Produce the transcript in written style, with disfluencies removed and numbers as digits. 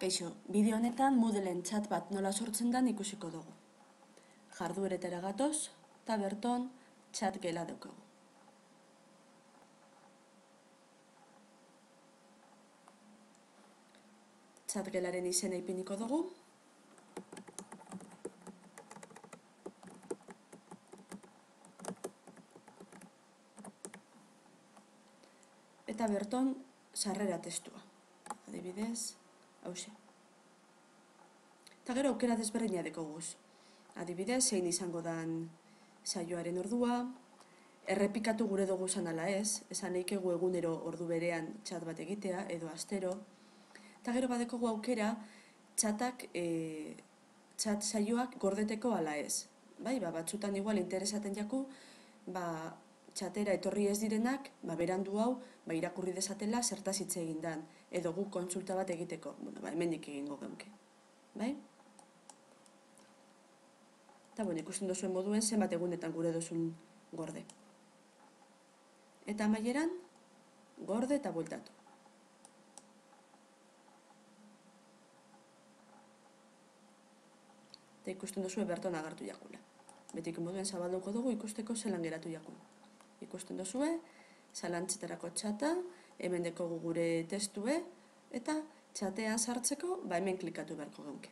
Kaixo, bideo honetan Moodleen chat bat nola sortzen den ikusiko dugu. Jardueretara gatoz, eta berton chat gela daukagu. Chat gelaren izena ipiniko dugu. Eta berton sarrera testua. Adibidez, hauxe. Eta gero aukera desberdina dekoguz. Adibidez, zein izango dan saioaren ordua, errepikatu gure dugu zan ala ez, esan eikegu egunero ordu berean txat bat egitea, edo astero. Eta gero badekogu aukera, txat saioak gordeteko ala ez. Bai, batzutan igual interesaten jaku, txatera etorri ez direnak, berandu hau, irakurri desatela zertaz hitz egin dan, edo guk kontsulta bat egiteko, hemendik egingo geunke. Bai? Eta ikusten duzuen moduen zenbat egunetan gure duzun gorde. Eta amaieran, gorde eta bueltatu. Eta ikusten duzue berton agartu jakula. Betik moduen zabalduko dugu ikusteko zelan geratu jakun. Ikusten duzue, zalantzetarako txata, hemen dekogu gure testue, eta txatean sartzeko, hemen klikatu beharko geunke.